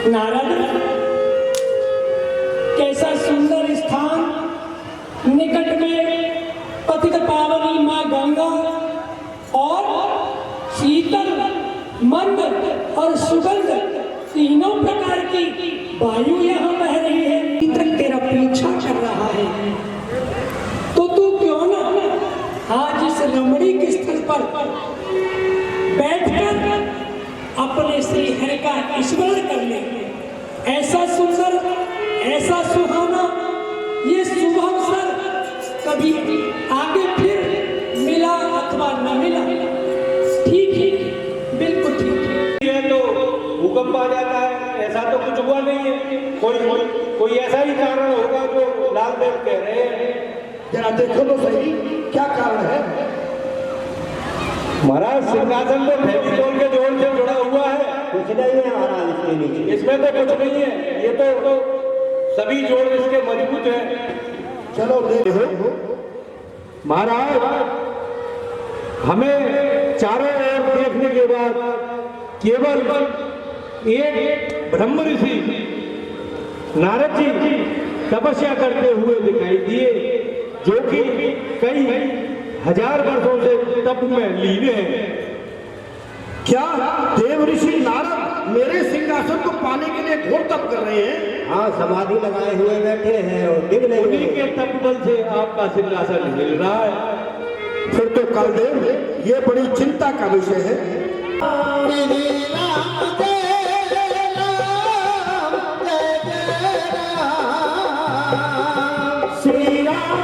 नारद, कैसा सुंदर स्थान, निकट में पतित पावनी माँ गंगा और शीतल, मंद और सुगंध तीनों प्रकार की वायु यहाँ बह रही है। तक तेरा पीछा कर रहा है, तो तू क्यों ना आज इस रमणीक स्थल पर बैठकर अपने श्री हरि का स्मरण कर ले। ऐसा सुंदर, ऐसा सुहाना ये शुभ अवसर कभी आगे फिर मिला अथवा न मिला। ठीक है, बिल्कुल ठीक है। ये तो भूकंप आ जाता है, ऐसा तो कुछ हुआ नहीं है। कोई ऐसा ही कारण होगा जो लाल देव कह रहे हैं। जरा देखो तो सही, क्या कारण है? महाराज सिंहासन तो फेविकोल के जोड़ से जुड़ा हुआ है। कुछ नहीं है महाराज इसके नीचे। इसमें तो कुछ नहीं है, ये तो सभी जोड़ इसके मजबूत हैं। चलो देखो महाराज, हमें चारों ओर देखने के बाद केवल एक ब्रह्म ऋषि नारद जी तपस्या करते हुए दिखाई दिए, जो कि कई हजार वर्षों से तप में लीन हैं। क्या देव ऋषि नारद मेरे सिंहासन को पाने के लिए घोर तप कर रहे हैं? हाँ, समाधि लगाए हुए बैठे हैं और डिग नहीं। उन्हीं के तप बल से आपका सिंहासन हिल रहा है। फिर तो कालदेव, ये बड़ी चिंता का विषय है। श्री राम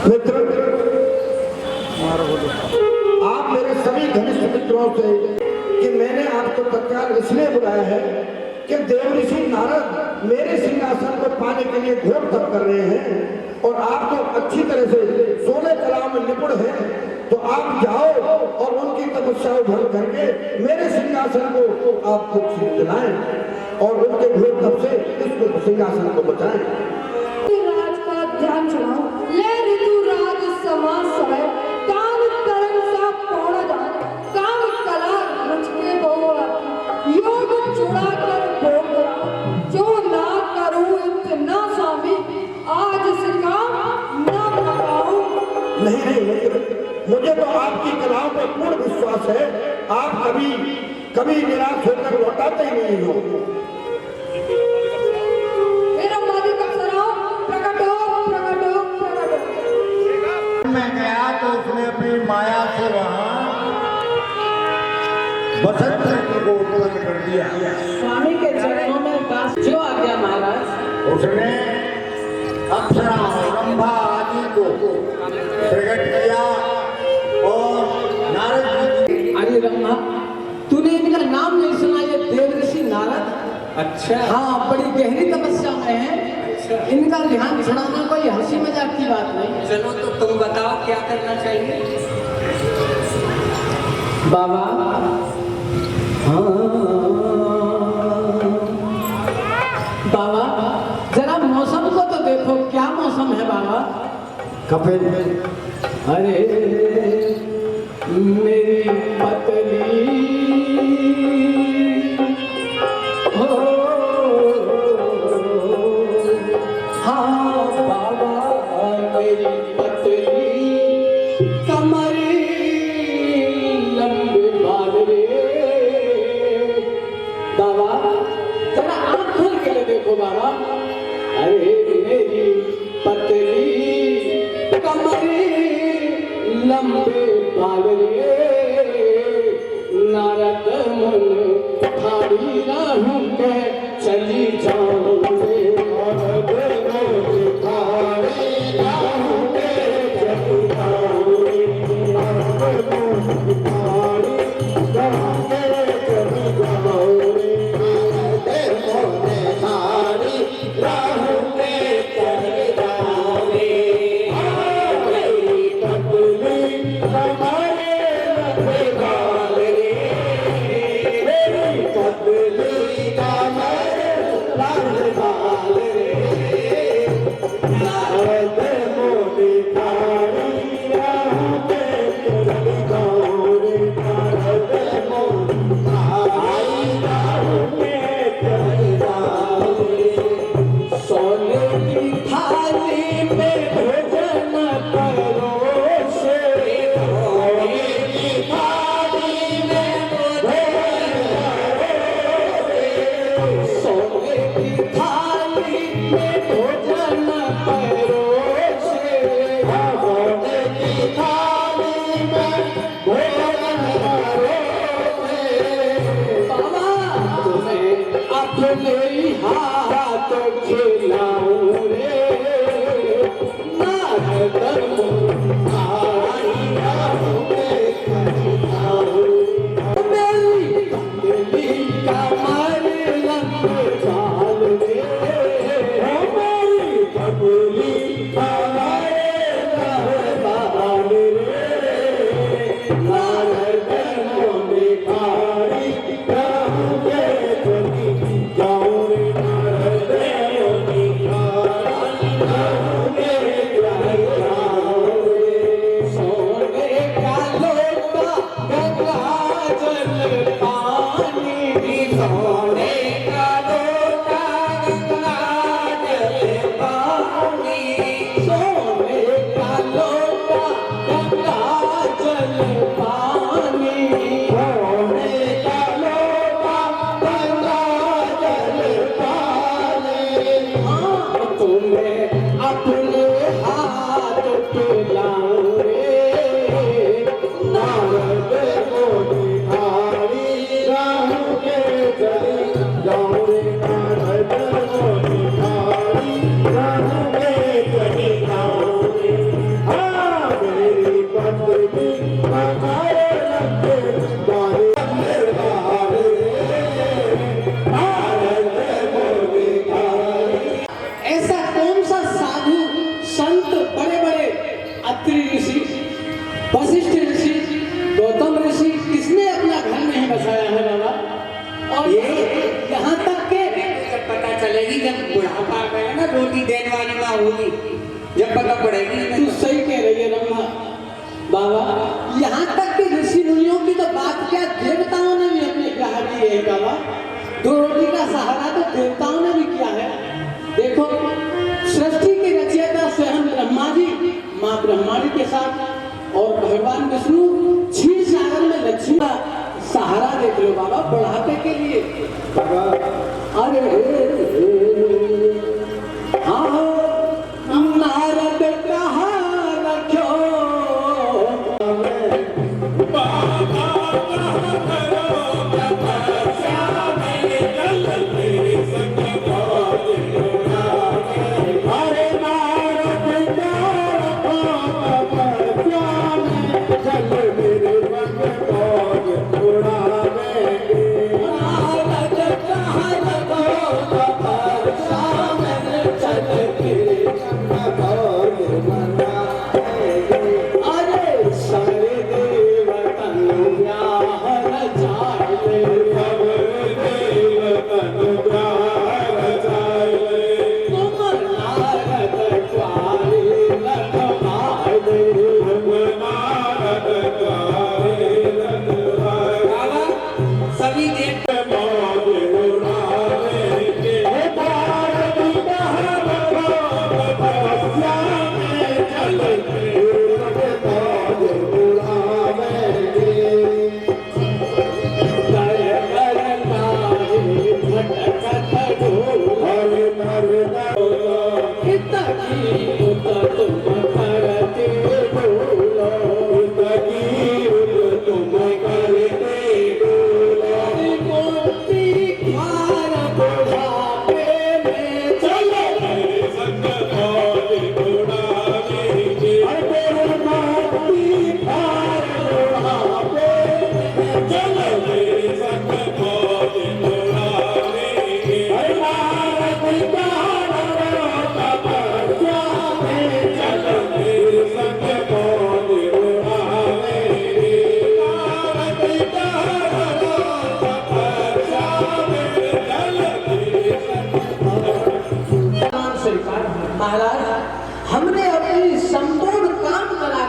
मित्र, आप मेरे सभी घनिष्ठ मित्रों से कि मैंने आपको तत्काल इसलिए बुलाया है कि देव ऋषि नारद मेरे सिंहासन को पाने के लिए घोर तप कर रहे हैं, और आप तो अच्छी तरह से 16 कलाओं में निपुण हैं। तो आप जाओ और उनकी तपस्या भंग करके मेरे सिंहासन को आप दिलाएं और उनके घोर तप से इस सिंहासन को बचाएं। राज का ध्यान चढ़ाओ, ले ऋतु राज समाज समय, काम तरंग सा पौड़ा जाए, काम कला रच के बहुआ, योग चुड़ा कर भोग जो ना करूं इतना स्वामी, आज से काम ना पकाऊं। नहीं मित्र, मुझे तो आपकी कलाओं पर पूर्ण विश्वास है। आप कभी निराश होकर लौटाते ही नहीं हो। मैं गया तो उसने अपनी माया से वहां बसंत ऋतु को उत्पन्न कर दिया। स्वामी के चरणों में दास जो आ गया महाराज, उसने अप्सरा रंभा आदि को प्रकट किया और नारद जी। अरे रंभा, तूने इनका नाम नहीं सुना? ये देव ऋषि नारद। अच्छा। हाँ, बड़ी गहरी तपस्या में है। इनका ध्यान छुड़ाना कोई हंसी मजाक की बात नहीं। चलो तो तुम बताओ क्या करना चाहिए? बाबा, हाँ बाबा, जरा मौसम को तो देखो, क्या मौसम है बाबा? कपिल, अरे मेरी पतली अरे मेरी पतली कमरे लंबे बाल रे नारद मन ठाड़ी रहूं के चली जाऊं रे नारद मन ठाड़ी रहूं के चली जाऊं रे नारद मन ठाड़ी रहूं के चली जाऊं रे नारद मन ठाड़ी रहूं के चली जाऊं रे मेरी पतली कमरे लंबे बाल रे मेरी पतली कमरे लंबे बाल रे नारद मोदी ठाड़ी रहूं के चली जाऊं रे नारद मोदी ठाड़ी रहूं के चली जाऊं रे सोने की थाली में भोजन परोसे सोने की थाली में भोजन परोसे सोने की थाली में भोजन परोसे सोने की थाली में भोजन परोसे बाबा तुम्हें अपने हाथ खिलाऊं रे नारद मुखारी रहूं के खिलाऊं मेरी पतली कमर लंबे बाल रे मेरी पतली कमर लंबे बाल रे नारद मुखारी रहूं के चली जाऊं रे नारद मुखारी रहूं के चली जाऊं रे सोने का लोटा गंगा जल पानी सोने का लोटा गंगा जल पानी सोने का लोटा गंगा जल पानी सोने का लोटा गंगा जल पानी हाँ तुम्हें अपने हाथ पिलाऊं रे नारद मोदी ठाड़ी रहूं के चली जाऊं रे नारद मोदी ठाड़ी रहूं के चली जाऊं रे हाँ मेरी पतली कमरे लंबे बाल रे नारद मोदी ठाड़ी ऐसा कौन सा साधु संत बड़े बड़े अत्रि ऋषि वशिष्ठ ऋषि गौतम ऋषि किसने अपना घर नहीं बसाया है बाबा और यहाँ तक के जब पता चलेगी जब बुढ़ापा आ गया ना रोटी देने वाली माँ होगी जब पता पड़ेगी तू सही कह रही है रम्मा बाबा यहाँ तक के ऋषि मुनियों की तो बात क्या देवताओं ने भी अपने ग्रह दिए है बाबा दो रोटी का सहारा तो देवताओं ने भी किया है देखो सृष्टि के रचयिता स्वयं ब्रह्मा जी माँ ब्रह्माणी के साथ और भगवान विष्णु क्षीर सागर में लक्ष्मी का सहारा देख लो बाबा बढ़ाते के लिए अरे हाँ नारद कहाँ रखो नारद कहाँ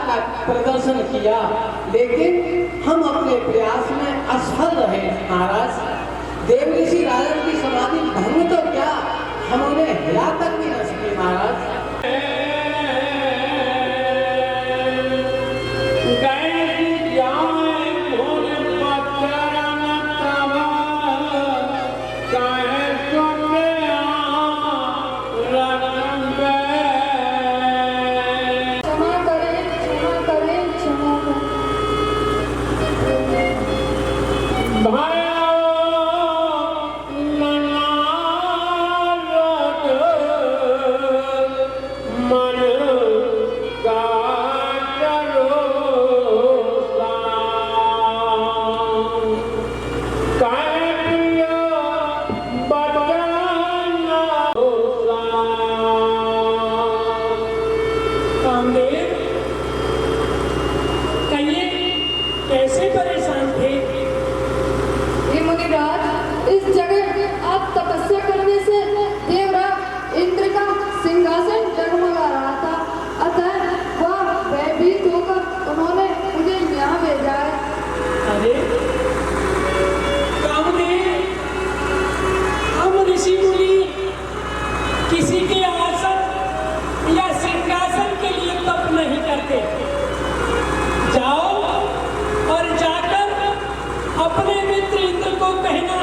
का प्रदर्शन किया, लेकिन हम अपने प्रयास में असफल रहे महाराज। देव ऋषि राजन की समाधि भंग तो क्या, हम उन्हें हिला तक भी न सके महाराज। कैसे परेशान थे? हे मुनिराज, इस जगह आप तपस्या करने से देवराज इंद्र का सिंहासन जगमगा रहा था, अतः वह भयभीत होकर उन्होंने मुझे यहाँ भेजा है। अरे कामदेव, हम ऋषि मुनि किसी के आसन या सिंहासन के लिए तप नहीं करते। जाओ और जाकर अपने मित्र इंद्र को कहना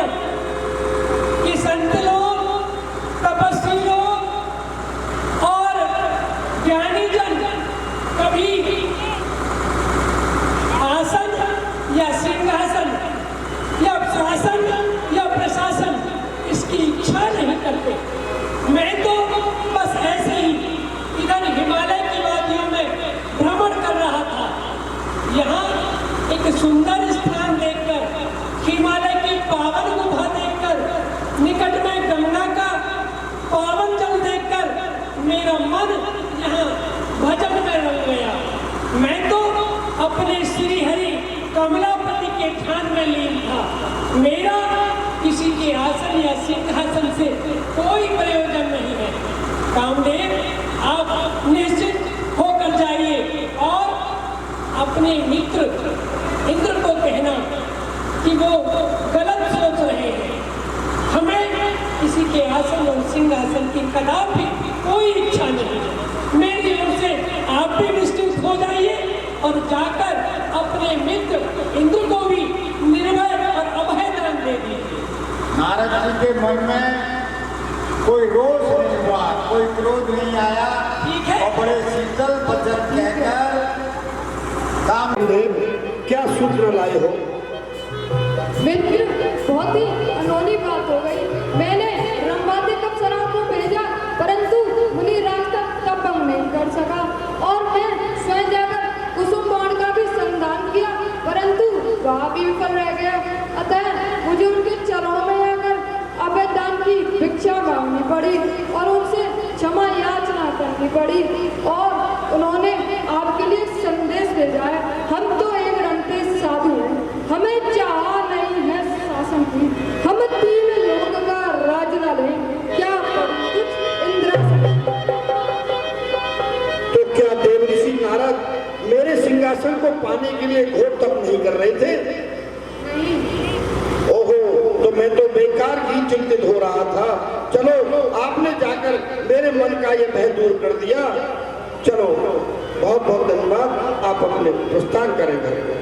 कि संत लोग, तपस्वी लोग और ज्ञानी जन कभी आसन या सिंहासन या शासन या प्रशासन इसकी इच्छा नहीं करते। मैं तो बस ऐसे ही इधर हिमालय की वादियों में भ्रमण कर रहा था। यहाँ एक सुंदर स्थान देखकर, हिमालय की पावन गुफा देखकर, निकट में गंगा का पावन जल देखकर मेरा मन यहाँ भजन में रंग गया। मैं तो अपने श्री हरि कमलापति के ध्यान में लीन था। मेरा किसी के आसन या सिंहासन से कोई प्रयोजन नहीं है। कामदेव, आप निश्चित होकर जाइए और अपने मित्र इंद्र को कहना कि वो गलत सोच रहे हैं। हमें किसी के आसन और सिंहासन की कदापि कोई इच्छा नहीं है। मेरी ओर से आप भी निश्चित हो जाइए और जाकर अपने मित्र इंद्र को भी निर्भय और अभय दान दे दीजिए। नारद जी के मन में कोई रोष नहीं हुआ, कोई क्रोध नहीं आया। ठीक है। और बड़े शीतल वचन कहकर कामदेव, क्या सूत्र लाए हो? मित्र, बहुत ही अनोनी बात हो गई। मैंने ब्रह्मादिक अप्सराओं को भेजा, परंतु मुनिराज का तप भंग नहीं कर सका, और मैं स्वयं जाकर कुसुम बाण का भी संधान किया, परंतु वह भी विफल रह गया। अतः मुझे उनके चरणों में आकर अभय दान की भिक्षा मांगनी पड़ी और उनसे क्षमा याचना करनी पड़ी, और उन्होंने आपके लिए संदेश भेजा है। हम तो एक रंगते साधु हैं, हमें चाह नहीं है शासन की, हम 3 लोक का राज न लें, क्या करूं कुछ इंद्रासन। तो क्या देव ऋषि नारद मेरे सिंहासन को पाने के लिए घोर तप नहीं कर रहे थे? नहीं। ओहो, तो मैं तो बेकार ही चिंतित हो रहा था। चलो, आपने जाकर मेरे मन का ये भय दूर कर दिया। चलो, बहुत बहुत धन्यवाद। आप अपने प्रस्थान करें घर को।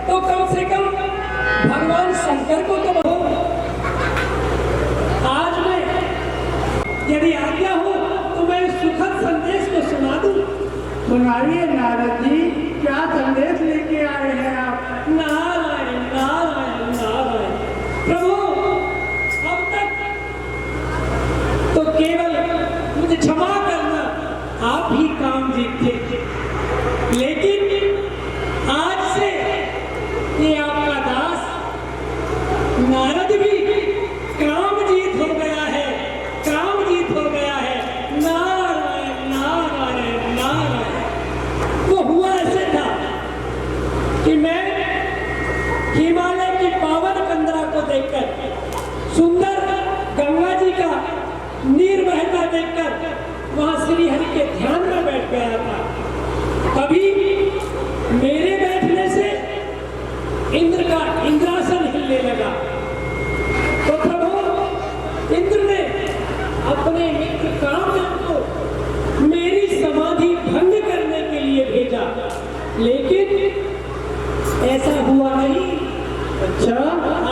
तो कम से कम भगवान शंकर को तो हो। आज मैं, यदि आज्ञा हो तो मैं सुखद संदेश को सुना दूं। सुनाइए नारद जी, क्या संदेश लेके आए हैं आप? नारायण नारायण नारायण। प्रभु, अब तक तो केवल मुझे क्षमा करना, आप ही काम जीतते नारद भी काम जीत हो गया है, काम जीत हो गया है। नारायण नारायण नारायण। वो हुआ ऐसे था कि मैं हिमालय की पावन कंदरा को देखकर, सुंदर गंगा जी का नीर बहता देखकर वहां श्री हरि के ध्यान में बैठ गया था। तभी मेरे बैठने से इंद्र का इंद्रासन हिलने लगा। तो प्रभु इंद्र ने अपने मित्र कामदेव को मेरी समाधि भंग करने के लिए भेजा, लेकिन ऐसा हुआ नहीं। अच्छा,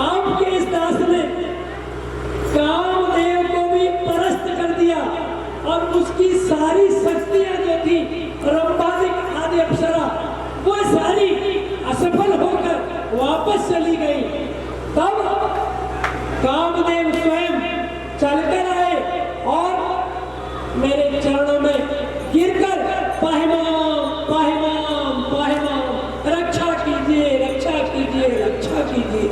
आपके इस दास ने कामदेव को भी परास्त कर दिया और उसकी सारी शक्तियां जो थी रंबादिक आदि अप्सरा वो सारी असफल होकर वापस चली गई। तब कामदेव स्वयं चलकर आए और मेरे चरणों में गिरकर पाहिमाम पाहिमाम पाहिमाम, रक्षा कीजिए रक्षा कीजिए रक्षा कीजिए,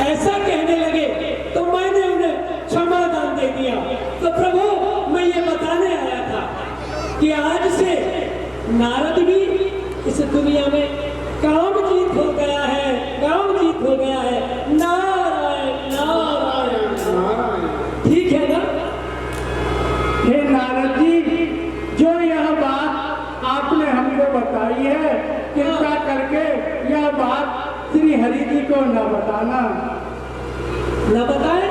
ऐसा कहने लगे। तो मैंने उन्हें क्षमादान दे दिया। तो प्रभु मैं ये बताने आया था कि आज से नारद भी इस दुनिया में काम जीत हो गया है, काम जीत हो गया है। नारायण नारायण नारायण। ठीक है ना? हे नारद जी, जो यह बात आपने हमको बताई है, कृपा करके यह बात श्री हरि जी को न बताना। न बताए?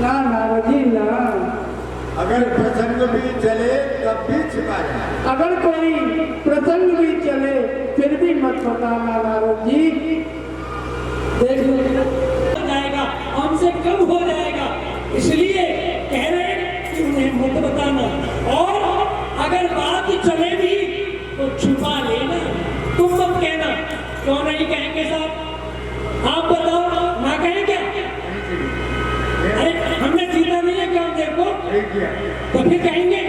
ना नारद जी ना। अगर प्रसंग भी चले तब भी छिपाए। अगर कोई प्रसंग भी चले फिर भी मत बताना नारद जी। देख लो हो जाएगा, हमसे कम हो जाएगा, इसलिए कह रहे हैं कि उन्हें मत बताना। और अगर बात चले भी तो छुपा लेना, तुम मत कहना। क्यों नहीं कहेंगे साहब? आप बताओ, ना कहें क्या? अरे हमने जीता नहीं है कामदेव को, तो फिर कहेंगे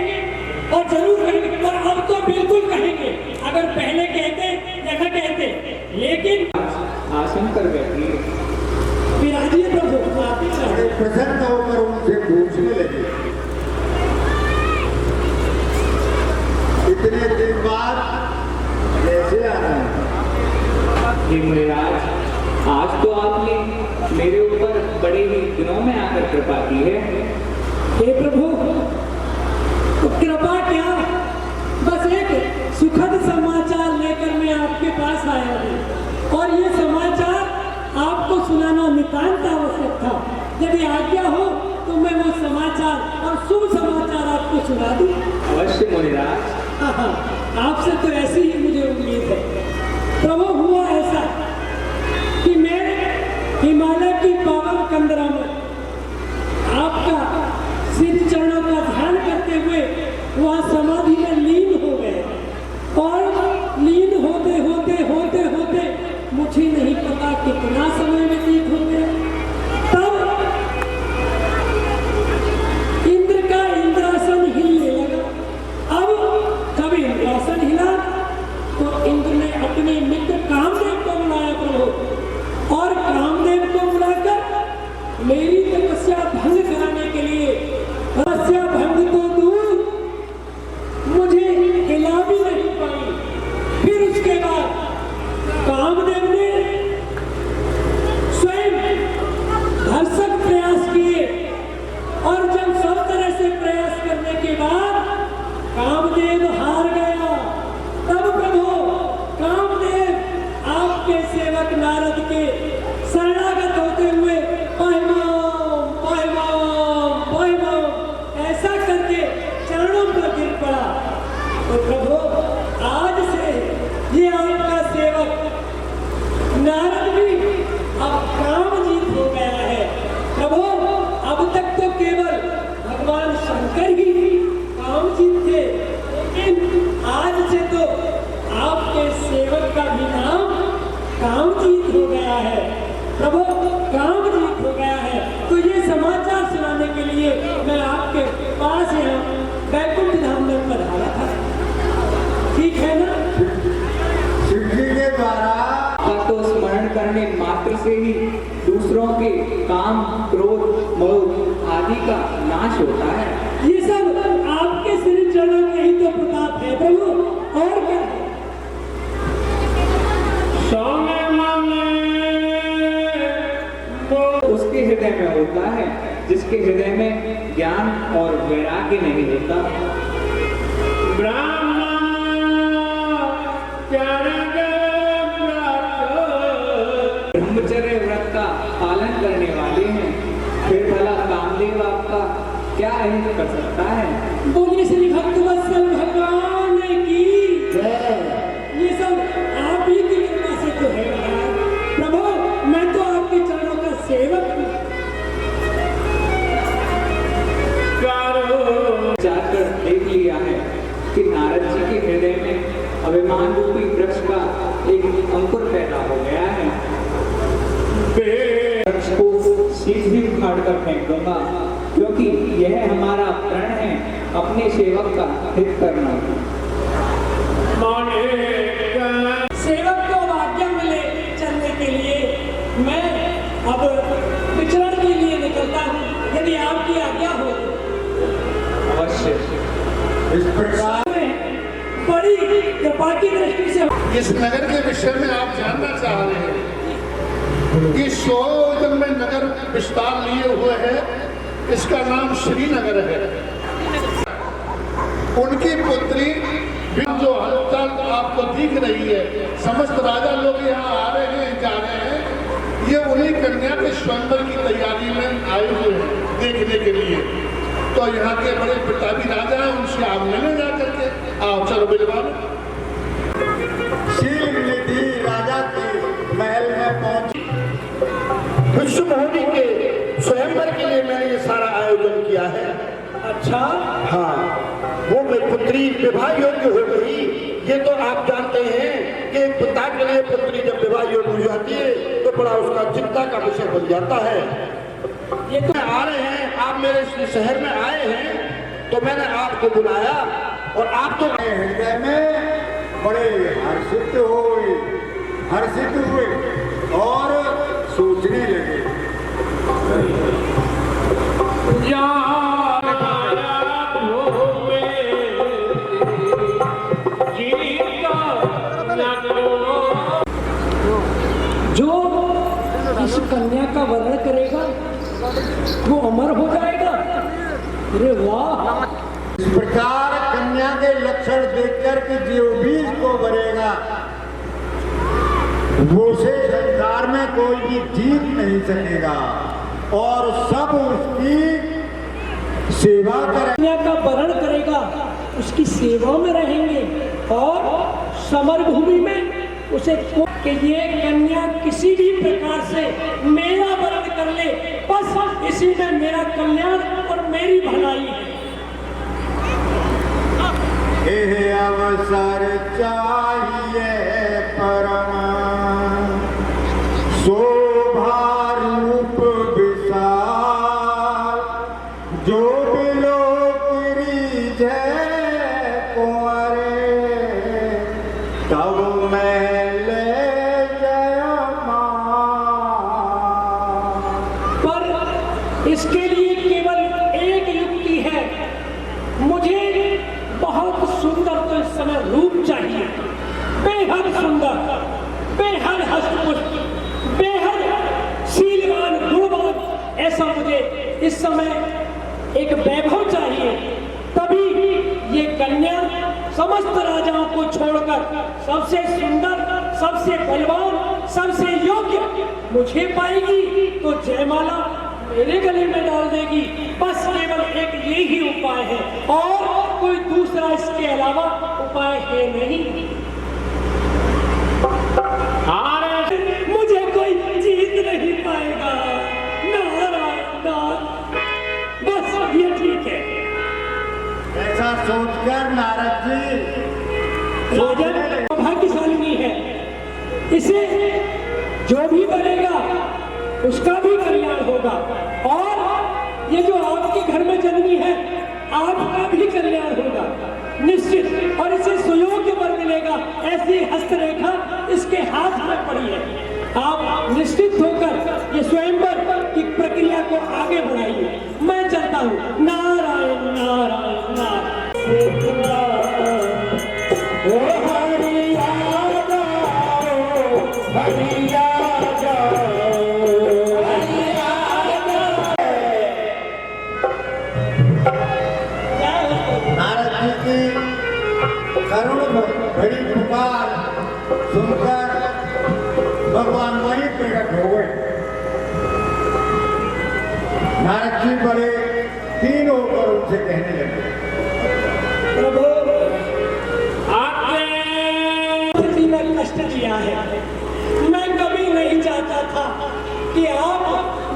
और जरूर कहेंगे। और अब तो बिल्कुल कहेंगे, अगर पहले कहते या न कहते। लेकिन आसन पर बैठिए। विराजिए प्रभु, आप ही बड़े प्रसन्न होकर उनसे पूछने लगे, इतने दिन बाद कैसे आना है? हे मुनिराज, आज तो आपने मेरे ऊपर बड़े ही दिनों में आकर कृपा की है। हे प्रभु, तो कृपा क्या, बस एक सुखद समाचार लेकर मैं आपके पास आया हूँ। और ये समाचार आपको सुनाना नितांत आवश्यक था। यदि आज्ञा हो तो मैं वो समाचार और शुभ समाचार आपको सुना दूं। अवश्य मुनिराज। हाँ, आपसे तो ऐसी ही मुझे उम्मीद है। प्रभु हुआ ऐसा कि मैं हिमालय की पावन कंदरा में आपका श्री चरणों का ध्यान करते हुए वहाँ समाधि में लीन हो गए। और लीन होते होते होते होते मुझे नहीं पता कितना समय व्यतीत हो गया। तब इंद्र का इंद्रासन हिलने लगा। अब जब इंद्रासन हिला तो इंद्र ने अपने मित्र कामदेव को बुलाया प्रभु, और कामदेव को बुलाकर मेरी तपस्या भंग कराने के लिए, तपस्या भंग तो दूर मुझे हिला भी नहीं पाई। फिर उसके बाद कामदेव ने स्वयं भरसक प्रयास किए, और जब सब तरह से प्रयास करने के बाद कामदेव हार गया, तब प्रभु कामदेव आपके सेवक नारद के शरणागत होते हुए पाहिमाम पाहिमाम पाहिमाम ऐसा करके चरणों पर गिर पड़ा। तो प्रभु आज से ये आपका सेवक नारद भी अब काम जीत हो गया है। प्रभु अब तक तो केवल भगवान शंकर ही काम जीत थे, लेकिन आज से तो आपके सेवक का भी नाम काम जीत हो गया है। प्रभु काम जीत हो गया है। तो ये समाचार सुनाने के लिए मैं आपके पास यहाँ बैकुंठ धाम में पधारा था। ठीक है ना? शिव जी के द्वारा तो स्मरण करने मात्र से ही दूसरों पुत्रों के काम, क्रोध, मोह आदि का नाश होता है। ये सब आपके श्री चरणों में ही तो प्रताप है प्रभु, और क्या है? उसके हृदय में होता है जिसके हृदय में ज्ञान और वैराग्य नहीं होता। ब्रह्मचर्य व्रत का पालन करने वाले हैं, फिर भला कामदेव आपका क्या अहित कर सकता है? बोलिए श्री भक्तवत्सल भगवान की ये सब आप ही की कृपा से तो है महाराज। प्रभु मैं तो आपके चरणों का सेवक हूँ। जाकर देख लिया है कि नारद जी के हृदय में अभिमान रूपी वृक्ष का एक अंकुर पैदा हो गया है। वृक्ष को सीधे उखाड़ कर फेंक दूंगा, क्योंकि यह हमारा प्रण है अपने सेवक का हित करना। सेवक को अब आज्ञा मिले चलने के लिए, मैं अब विचरण के लिए निकलता हूँ, यदि आपकी आज्ञा हो। अवश्य। इस प्रकार बड़ी कृपा की दृष्टि से इस नगर के विषय में आप जानना चाह रहे हैं कि 100 योजन में नगर विस्तार लिए हुए है, इसका नाम श्रीनगर है। उनकी पुत्री जो हलचल आपको दिख रही है, समस्त राजा लोग यहाँ आ रहे हैं, जा रहे हैं, ये उन्हीं कन्या के स्वयंवर की तैयारी में आए हुए हैं देखने के लिए। तो यहाँ के बड़े प्रतापी राजा हैं, उनसे आप मिले जा करके आओ, चलो बिलवा। शील निधि राजा के महल में पहुंची। विश्व मोहिनी के स्वयंवर के लिए मैंने ये सारा आयोजन किया है। अच्छा हाँ, वो मेरी पुत्री विवाह योग्य हो गई। ये तो आप जानते हैं कि एक पिता के लिए पुत्री जब विवाह योग्य हो जाती है तो बड़ा उसका चिंता का विषय बन जाता है। ये तो आ रहे हैं, आप मेरे इस शहर में आए हैं तो मैंने आपको बुलाया, और आप तो हृदय में बड़े हर्षित हुए और सोचने लगे। जो इस कन्या का वर्णन करेगा वो अमर हो जाएगा। अरे वाह! इस प्रकार कन्या के लक्षण देखकर के जो भी इसको भरेगा वो से संसार में कोई भी जीत नहीं सकेगा, और सब उसकी सेवा करें। कन्या का वर्ण करेगा, उसकी सेवा में रहेंगे, और समर भूमि में उसे कि ये कन्या किसी भी प्रकार से मेरा वर्ण कर ले, बस इसी में मेरा कल्याण और मेरी भलाई है। यह अवसर चाहिए परम शोभा रूप विशाल, जो बिलो गिरिज कुंवरे तब मैं ले जय पर इसके लिए केवल एक युक्ति है। मुझे बहुत सुंदर तो इस समय रूप चाहिए, बेहद सुंदर, बेहद हस्तपुष्ट, बेहद शीलवान, गुणवान, ऐसा मुझे इस समय एक वैभव चाहिए। तभी ये कन्या समस्त राजाओं को छोड़कर सबसे सुंदर, सबसे बलवान, सबसे योग्य मुझे पाएगी तो जयमाला मेरे गले में डाल देगी। बस केवल एक यही उपाय है, और कोई दूसरा इसके अलावा उपाय है नहीं। मुझे कोई जीत नहीं पाएगा। नारायण, बस ये ठीक है। ऐसा सोचकर नारद जी राजन भाग्यशालिनी है, इसे जो भी बनेगा उसका भी कल्याण होगा, और ये जो आपके घर में जन्मी है आपका भी कल्याण होगा निश्चित, और इसे सुयोग्य वर मिलेगा। ऐसी हस्तरेखा इसके हाथ में पड़ी है। आप निश्चित होकर ये स्वयंवर कि प्रक्रिया को आगे बढ़ाइए। मैं चलता हूँ। नारायण नारायण नारायण। नारद जी की करुण भरी पुकार सुनकर भगवान वहीं प्रकट हो गए। नारद जी बड़े तीन होकर उनसे कहने लगे, प्रभु आपने में कष्ट दिया है। मैं कभी नहीं चाहता था कि आप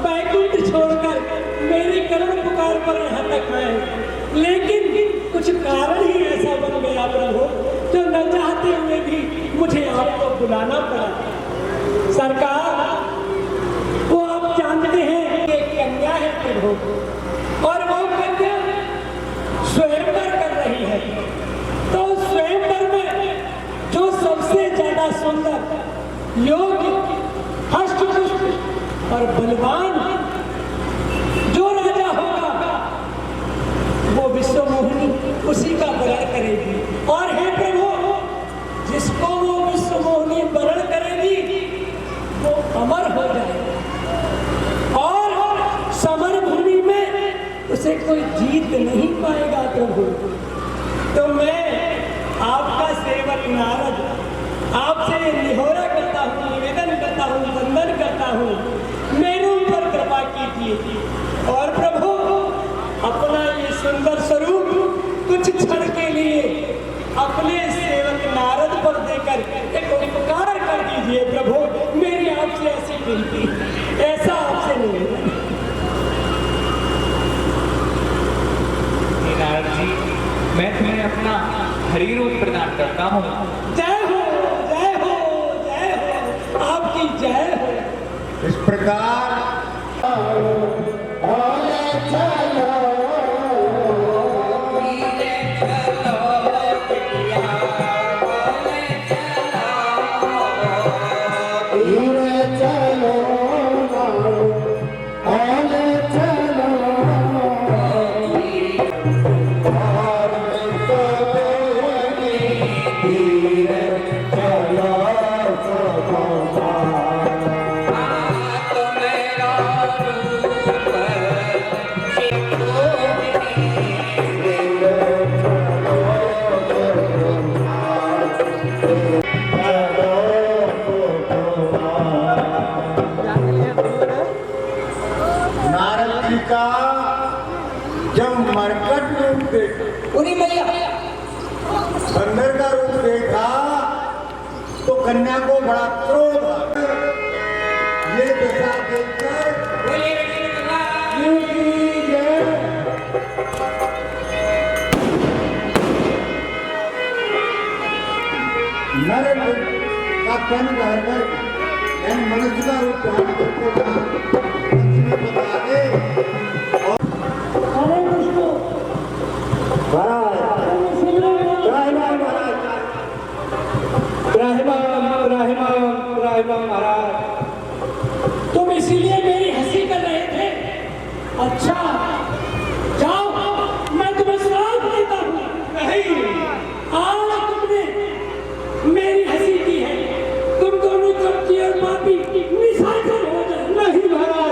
बैकुंठ छोड़कर मेरी करुण पुकार पर यहाँ तक आए, लेकिन कुछ कारण ही ऐसा बन गया प्रभु, जो न चाहते हुए भी मुझे आपको बुलाना पड़ा। सरकार, वो आप जानते हैं कि एक कन्या है प्रभु, और वो कन्या स्वयंवर कर रही है। तो स्वयंवर में जो सबसे ज्यादा सुंदर, योग्य, हष्टपुष्ट और बलवान जो राजा होगा, वो विश्वमोहिनी उसी का वरण करेगी। और हे प्रभु, जिसको वो विश्वमोहिनी वरण करेगी वो अमर हो जाएगा, और समर भूमि में उसे कोई जीत नहीं पाएगा प्रभु। तो मैं आपका सेवक नारद आपसे निहोरा करता हूँ, निवेदन करता हूँ, वंदन करता हूँ, मेरे ऊपर कृपा कीजिए। और प्रभु, अपना ये सुंदर स्वरूप कुछ क्षण के लिए अपने सेवक नारद पर देकर एक उपकार कर दीजिए प्रभु। मेरी आपसे ऐसी विनती, ऐसा आपसे निवेदन। नारद जी, मैं तुम्हें अपना हरि रूप प्रदान करता हूँ। जय हो, जय हो, जय हो, आपकी जय हो। इस प्रकार जब मरकट रूप देखा, बंदर का रूप देखा, तो कन्या को बड़ा क्रोध आया। ये दशा देखकर नर का तन रहकर मनुष्य का रूप धारण करके बता दे। तुम इसीलिए मेरी हंसी कर रहे थे? अच्छा, जाओ, मैं तुम्हें श्राप देता हूँ। नहीं, आज तुमने मेरी हंसी की है। तुम दोनों कपटी और पापी निशाचर हो जाए। नहीं महाराज,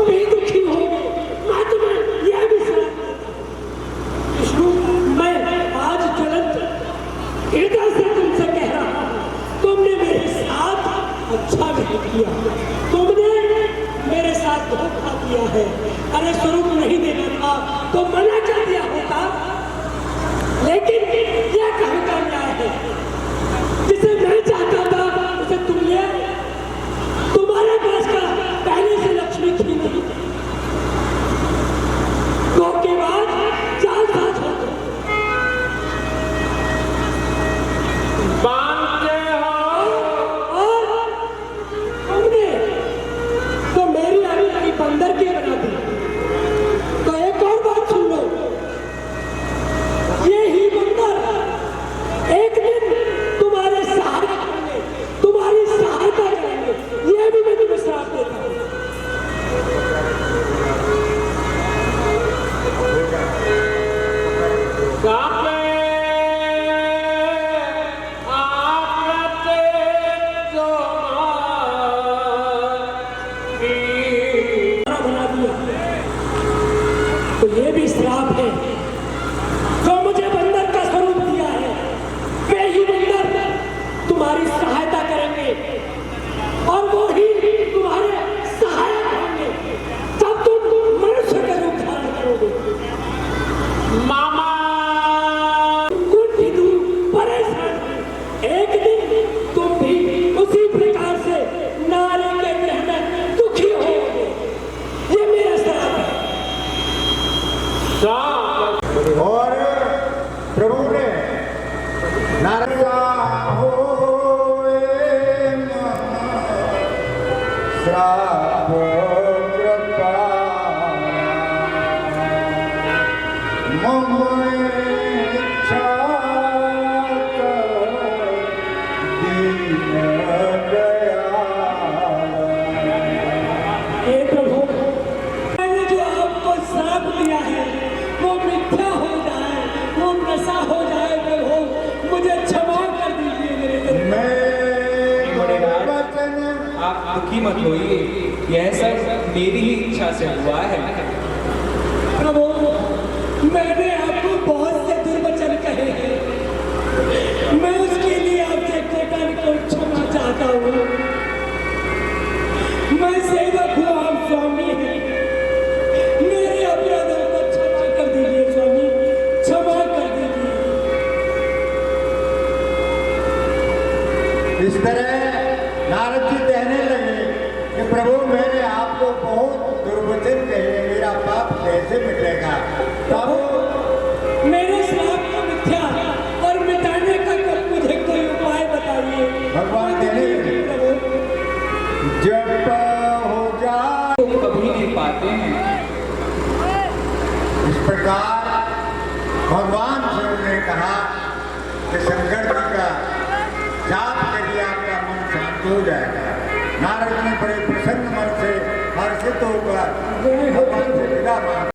तुम भी दुखी होगे। मैं तुम्हें यह भी श्राप देता हूं। विष्णु, मैं आज ज्वलंत हृदय से तुमसे कह रहा हूं, तुमने मेरे साथ अच्छा नहीं किया, तुमने मेरे साथ धोखा किया है। अरे स्वरूप नहीं देना था तो मना कर दिया होता, लेकिन यह कहाँ का न्याय है? जिसे मैं चाहता था उसे तुम ले आए। तुम्हारे पास का पहले से लक्ष्मी थी नहीं, तो के बाद चाल साथ हो बांधते हो और तुमने तो मेरी अभी बंदर की बना दी। तो एक और बात सुन लो, ये ही बंदर एक दिन तुम्हारे सहारा करेंगे, तुम्हारी सहायता करेंगे। ये भी मैं तुम्हें श्राप देता हूं। बना दिया तो ये भी श्राप है। जो मुझे बंदर का स्वरूप दिया है, वे ही बंदर तुम्हारी सहायता करेंगे और वो ही तुम्हारे सहायक होंगे जब तुम मनुष्य का रूप धारण करोगे। मामा कुछ भी तुम परेशान हो। एक दिन तुम भी उसी प्रकार से नारे के ग्रह में दुखी होगे। ये मेरा श्राप है। और प्रभु ने नारद श्राप कृपा मम इच्छा दीन दयाल। हे प्रभु, मैंने जो आपको श्राप दिया है वो मिथ्या हो जाए, वो नशा हो जाए। प्रभु, मुझे क्षमा कर दीजिए। मेरे आप दुखी मत होइए, यह सब मेरी ही इच्छा से हुआ है। प्रभु, मैंने आपको बहुत से दुर्वचन कहे हैं, मैं उसके लिए आपसे कोटन को क्षमा चाहता हूँ। मैं सेवक हूँ, आप स्वामी हैं। मेरे अपराधों को क्षमा कर दीजिए स्वामी, क्षमा कर दीजिए। इस तरह नारद जी कहने लगे कि प्रभु, मैंने आपको बहुत दुर्वचन कहे, मेरा पाप कैसे मिटेगा? प्रभु, मेरे श्राप को मिथ्या और मिटाने का मुझे कोई उपाय बताइए। भगवान कहने लगे, प्रभु, जब हो जाए तो कभी नहीं पाते हैं। इस प्रकार भगवान शिव ने कहा कि शंकर जी का जाप करिए, आपका मन शांत हो जाएगा। नारद ने बड़े प्रसन्न मन से हर्षित होकर भगवान से विदा मांगा।